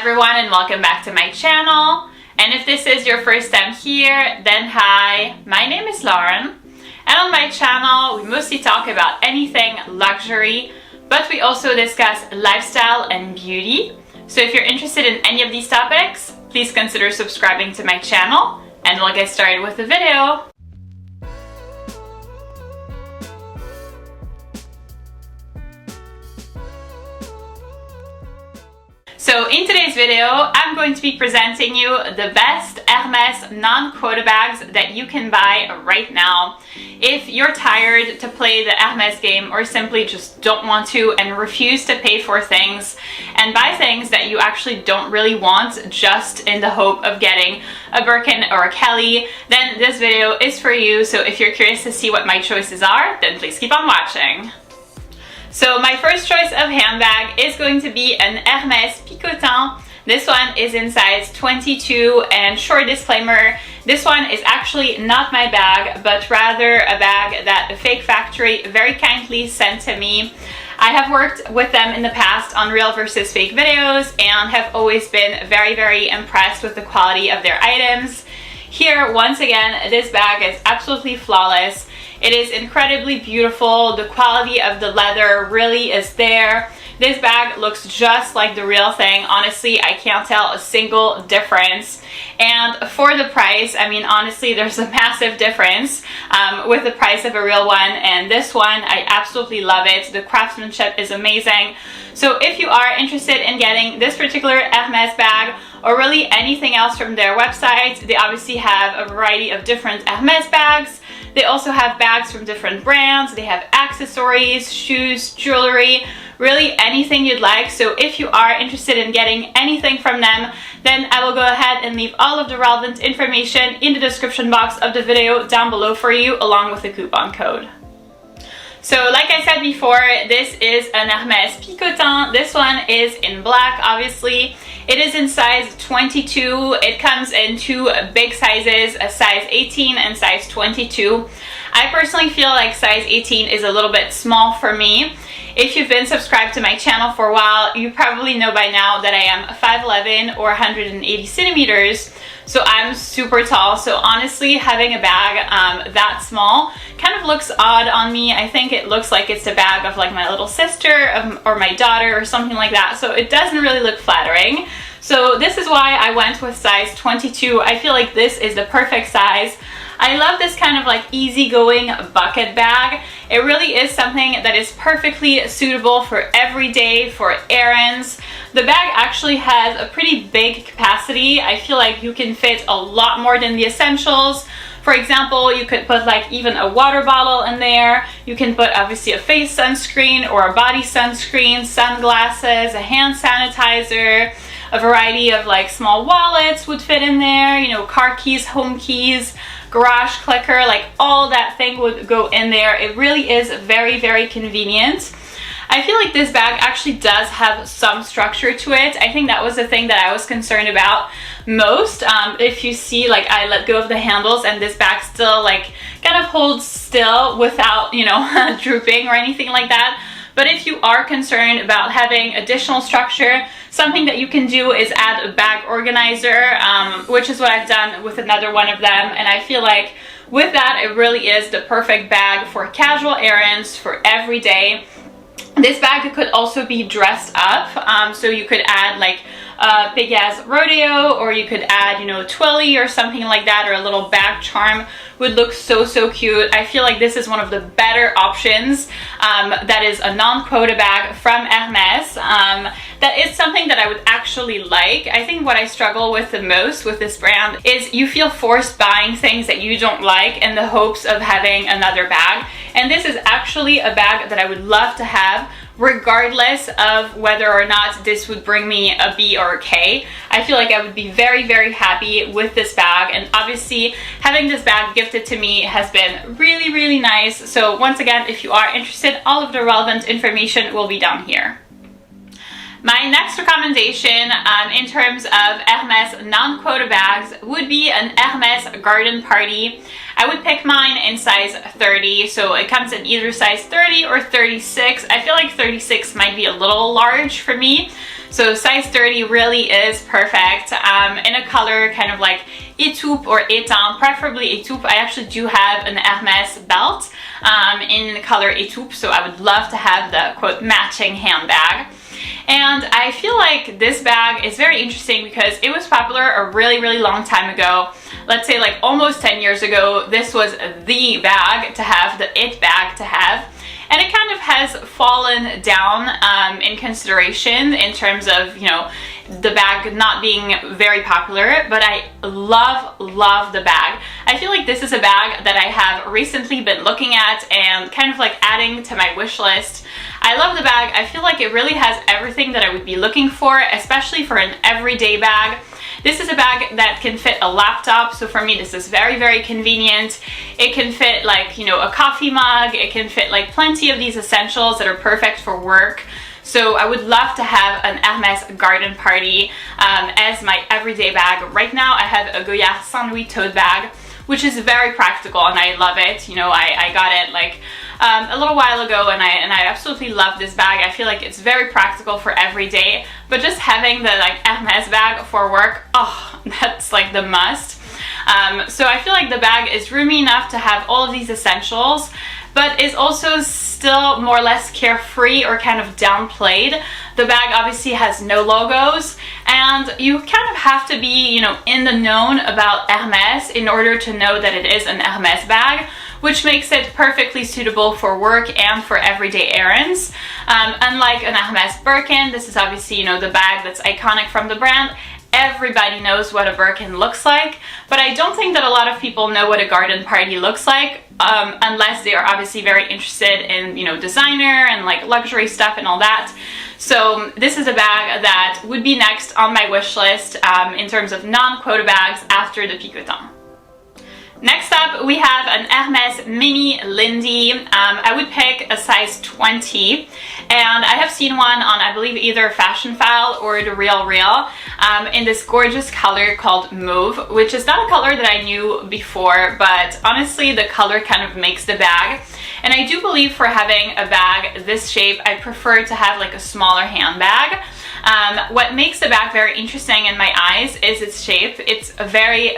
everyone, and welcome back to my channel. And if this is your first time here, then hi, my name is Lauren, and on my channel we mostly talk about anything luxury, but we also discuss lifestyle and beauty. So if you're interested in any of these topics, please consider subscribing to my channel, and we'll get started with the video. So in today's video, I'm going to be presenting you the best Hermes non-quota bags that you can buy right now. If you're tired to play the Hermes game or simply just don't want to and refuse to pay for things and buy things that you actually don't really want just in the hope of getting a Birkin or a Kelly, then this video is for you. So if you're curious to see what my choices are, then please keep on watching. So my first choice of handbag is going to be an Hermes Picotan. This one is in size 22, and short disclaimer, this one is actually not my bag, but rather a bag that a fake factory very kindly sent to me. I have worked with them in the past on real versus fake videos and have always been very impressed with the quality of their items. Here, once again, this bag is absolutely flawless. It is incredibly beautiful. The quality of the leather really is there. This bag looks just like the real thing. Honestly, I can't tell a single difference. And for the price, I mean, honestly, there's a massive difference with the price of a real one. And this one, I absolutely love it. The craftsmanship is amazing. So if you are interested in getting this particular Hermes bag, or really anything else from their website, they obviously have a variety of different Hermes bags. They also have bags from different brands. They have accessories, shoes, jewelry, really anything you'd like. So if you are interested in getting anything from them, then I will go ahead and leave all of the relevant information in the description box of the video down below for you, along with the coupon code. So like I said before, this is an Hermes Picotan. This one is in black, obviously. It is in size 22. It comes in two big sizes, a size 18 and size 22. I personally feel like size 18 is a little bit small for me. If you've been subscribed to my channel for a while, you probably know by now that I am 5'11" or 180 centimeters. So I'm super tall. So honestly, having a bag that small kind of looks odd on me. I think it looks like it's a bag of like my little sister or my daughter or something like that. So it doesn't really look flattering. So this is why I went with size 22. I feel like this is the perfect size. I love this kind of like easygoing bucket bag. It really is something that is perfectly suitable for every day, for errands. The bag actually has a pretty big capacity. I feel like you can fit a lot more than the essentials. For example, you could put like even a water bottle in there. You can put obviously a face sunscreen or a body sunscreen, sunglasses, a hand sanitizer, a variety of like small wallets would fit in there, you know, car keys, home keys, garage clicker, like all that thing would go in there. It really is very convenient. I feel like this bag actually does have some structure to it. I think that was the thing that I was concerned about most. If you see, like, I let go of the handles and this bag still like kind of holds still without, you know, drooping or anything like that. But if you are concerned about having additional structure, something that you can do is add a bag organizer, which is what I've done with another one of them. And I feel like with that, it really is the perfect bag for casual errands, for every day. This bag could also be dressed up, so you could add like a big ass rodeo, or you could add, you know, twilly or something like that, or a little bag charm would look so cute. I feel like this is one of the better options. That is a non-quota bag from Hermes. That is something that I would actually like. I think what I struggle with the most with this brand is you feel forced buying things that you don't like in the hopes of having another bag. And this is actually a bag that I would love to have, regardless of whether or not this would bring me a B or a K. I feel like I would be very happy with this bag, and obviously having this bag gifted to me has been really nice. So once again, if you are interested, all of the relevant information will be down here. My next recommendation in terms of Hermes non-quota bags would be an Hermes garden party. I would pick mine in size 30, so it comes in either size 30 or 36. I feel like 36 might be a little large for me. So size 30 really is perfect. In a color kind of like étoupe or étain, preferably étoupe. I actually do have an Hermes belt in the color étoupe, so I would love to have the quote matching handbag. And I feel like this bag is very interesting because it was popular a really long time ago. Let's say like almost 10 years ago, this was the bag to have, the it bag to have. And it kind of has fallen down in consideration in terms of, you know, the bag not being very popular, but I love the bag. I feel like this is a bag that I have recently been looking at and kind of like adding to my wish list. I love the bag. I feel like it really has everything that I would be looking for, especially for an everyday bag. This is a bag that can fit a laptop, so for me this is very convenient. It can fit like, you know, a coffee mug. It can fit like plenty of these essentials that are perfect for work. So I would love to have an Hermes garden party as my everyday bag. Right now I have a Goyard Saint Louis tote bag, which is very practical and I love it. You know, I got it like a little while ago and I absolutely love this bag. I feel like it's very practical for every day, but just having the like Hermes bag for work, oh, that's like the must. So I feel like the bag is roomy enough to have all of these essentials, but is also still more or less carefree or kind of downplayed. The bag obviously has no logos, and you kind of have to be, you know, in the known about Hermes in order to know that it is an Hermes bag, which makes it perfectly suitable for work and for everyday errands. Unlike an Hermes Birkin, this is obviously, you know, the bag that's iconic from the brand. Everybody knows what a Birkin looks like, but I don't think that a lot of people know what a garden party looks like, unless they are obviously very interested in, you know, designer and like luxury stuff and all that. So this is a bag that would be next on my wish list in terms of non-quota bags after the Picotan. Next up, we have an Hermes Mini Lindy. I would pick a size 20, and I have seen one on, I believe, either Fashion File or The Real in this gorgeous color called Mauve, which is not a color that I knew before, but honestly, the color kind of makes the bag. And I do believe for having a bag this shape, I prefer to have like a smaller handbag. What makes the bag very interesting in my eyes is its shape. It's very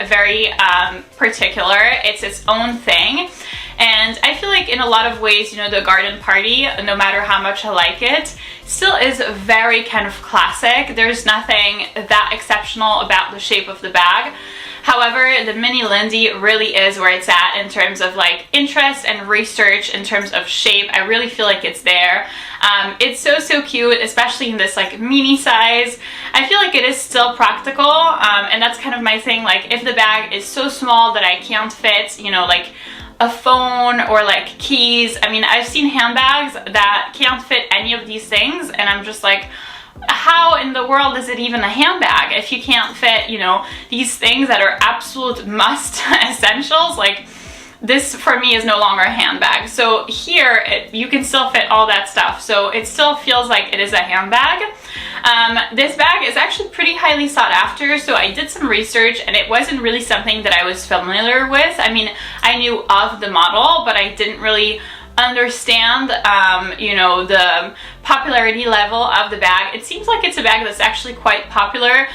particular. It's its own thing. And I feel like in a lot of ways, you know, the garden party, no matter how much I like it, still is very kind of classic. There's nothing that exceptional about the shape of the bag. However, the Mini Lindy really is where it's at in terms of like interest and research in terms of shape. I really feel like it's there. It's so cute, especially in this like mini size. I feel like it is still practical, and that's kind of my thing. Like if the bag is so small that I can't fit, you know, like a phone or like keys. I mean, I've seen handbags that can't fit any of these things, and I'm just like, how in the world is it even a handbag if you can't fit, you know, these things that are absolute must essentials? Like this for me is no longer a handbag. So here you can still fit all that stuff, so it still feels like it is a handbag. This bag is actually pretty highly sought after, so I did some research and it wasn't really something that I was familiar with. I mean, I knew of the model, but I didn't really understand you know, the popularity level of the bag. It seems like it's a bag that's actually quite popular,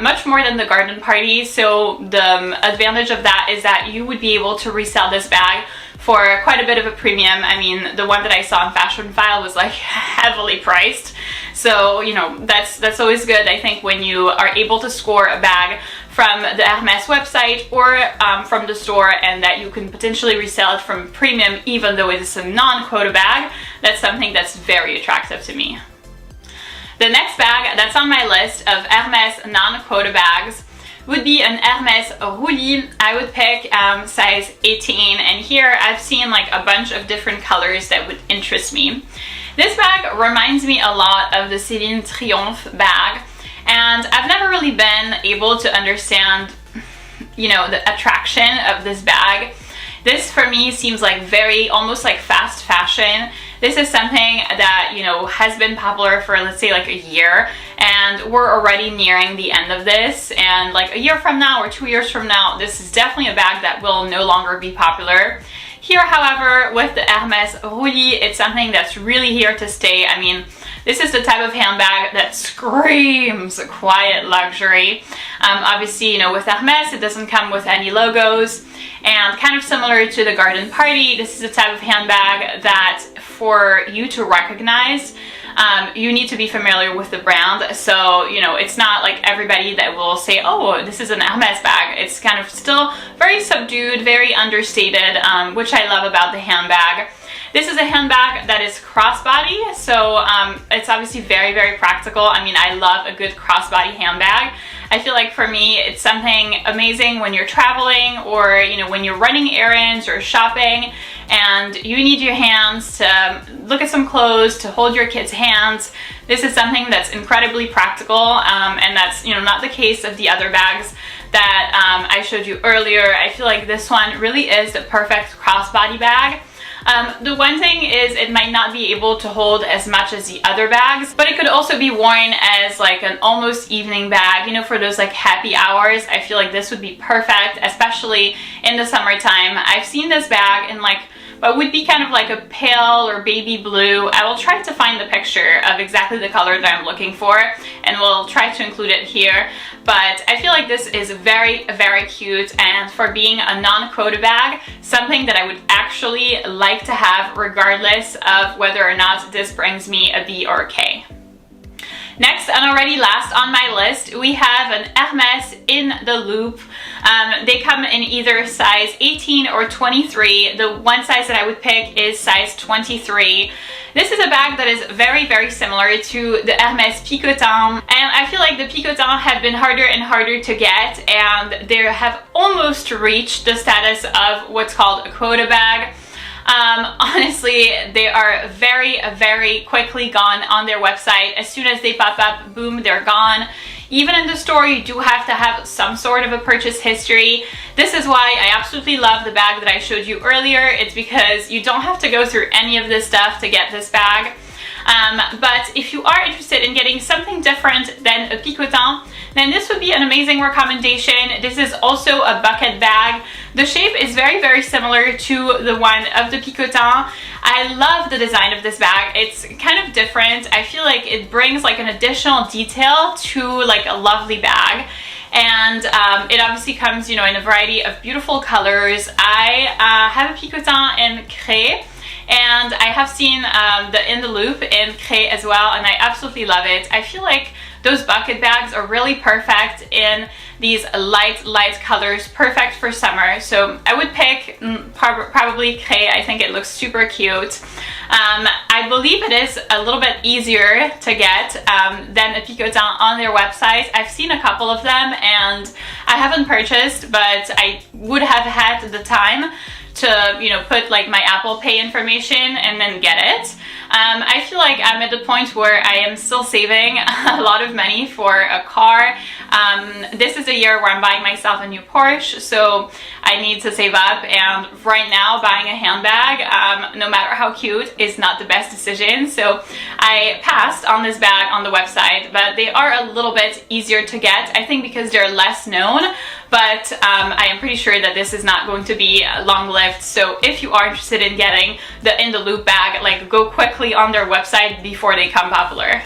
much more than the garden party. So the advantage of that is that you would be able to resell this bag for quite a bit of a premium. I mean, the one that I saw in Fashion File was like heavily priced. So, you know, that's always good, I think, when you are able to score a bag from the Hermes website or from the store, and that you can potentially resell it from premium even though it is a non-quota bag. That's something that's very attractive to me. The next bag that's on my list of Hermes non-quota bags would be an Hermes Roulis. I would pick size 18, and here I've seen like a bunch of different colors that would interest me. This bag reminds me a lot of the Céline Triomphe bag, and I've never really been able to understand, you know, the attraction of this bag. This for me seems like very, almost like fast fashion. This is something that, you know, has been popular for, let's say, like a year, and we're already nearing the end of this, and like a year from now or 2 years from now, this is definitely a bag that will no longer be popular. Here, however, with the Hermes Roulis, it's something that's really here to stay. I mean, this is the type of handbag that screams quiet luxury. Obviously, you know, with Hermes, it doesn't come with any logos, and kind of similar to the Garden Party, this is the type of handbag that for you to recognize, you need to be familiar with the brand. So, you know, it's not like everybody that will say, oh, this is an Hermes bag. It's kind of still very subdued, very understated, which I love about the handbag. This is a handbag that is crossbody, so it's obviously very, very practical. I mean, I love a good crossbody handbag. I feel like for me, it's something amazing when you're traveling, or, you know, when you're running errands or shopping and you need your hands to look at some clothes, to hold your kids' hands. This is something that's incredibly practical, and that's, you know, not the case of the other bags that I showed you earlier. I feel like this one really is the perfect crossbody bag. The one thing is it might not be able to hold as much as the other bags, but it could also be worn as like an almost evening bag, you know, for those like happy hours. I feel like this would be perfect, especially in the summertime. I've seen this bag in like what would be kind of like a pale or baby blue. I will try to find the picture of exactly the color that I'm looking for, and we'll try to include it here. But I feel like this is very, very cute, and for being a non-quota bag, something that I would actually like to have regardless of whether or not this brings me a B or a K. Next, and already last on my list, we have an Hermes In the Loop. They come in either size 18 or 23. The one size that I would pick is size 23. This is a bag that is very, very similar to the Hermes Picotan, and I feel like the Picotan have been harder and harder to get, and they have almost reached the status of what's called a quota bag. Honestly, they are very, very quickly gone on their website. As soon as they pop up, boom, they're gone. Even in the store, you do have to have some sort of a purchase history. This is why I absolutely love the bag that I showed you earlier. It's because you don't have to go through any of this stuff to get this bag. But if you are interested in getting something different than a Picotan, then this would be an amazing recommendation. This is also a bucket bag. The shape is very, very similar to the one of the Picotan. I love the design of this bag. It's kind of different. I feel like it brings like an additional detail to like a lovely bag. And it obviously comes, you know, in a variety of beautiful colors. I have a Picotan in Cré, and I have seen the In the Loop in Cré as well, and I absolutely love it. I feel like those bucket bags are really perfect in these light colors, perfect for summer. So I would pick probably Cré. I think it looks super cute. I believe it is a little bit easier to get than a Picotan on their website. I've seen a couple of them and I haven't purchased, but I would have had the time to, you know, put like my Apple Pay information and then get it. I feel like I'm at the point where I am still saving a lot of money for a car. This is a year where I'm buying myself a new Porsche, so I need to save up, and right now buying a handbag, no matter how cute, is not the best decision. So I passed on this bag on the website, but they are a little bit easier to get, I think because they're less known, but I am pretty sure that this is not going to be long-lived. So if you are interested in getting the In the Loop bag, like, go quickly on their website before they become popular.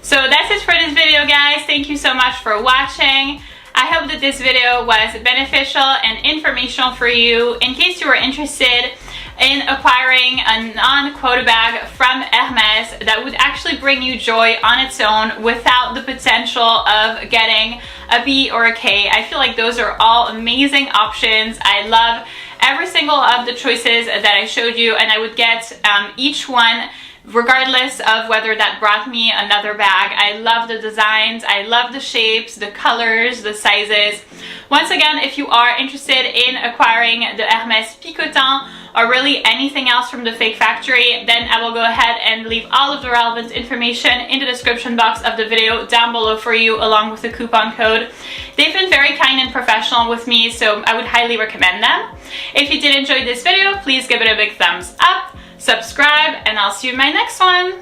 So that's it for this video, guys. Thank you so much for watching. I hope that this video was beneficial and informational for you. In case you were interested in acquiring a non-quota bag from Hermes that would actually bring you joy on its own without the potential of getting a B or a K, I feel like those are all amazing options. I love every single of the choices that I showed you, and I would get each one regardless of whether that brought me another bag. I love the designs, I love the shapes, the colors, the sizes. Once again, if you are interested in acquiring the Hermes Picotan or really anything else from the Fake Factory, then I will go ahead and leave all of the relevant information in the description box of the video down below for you, along with the coupon code. They've been very kind and professional with me, so I would highly recommend them. If you did enjoy this video, please give it a big thumbs up, subscribe, and I'll see you in my next one.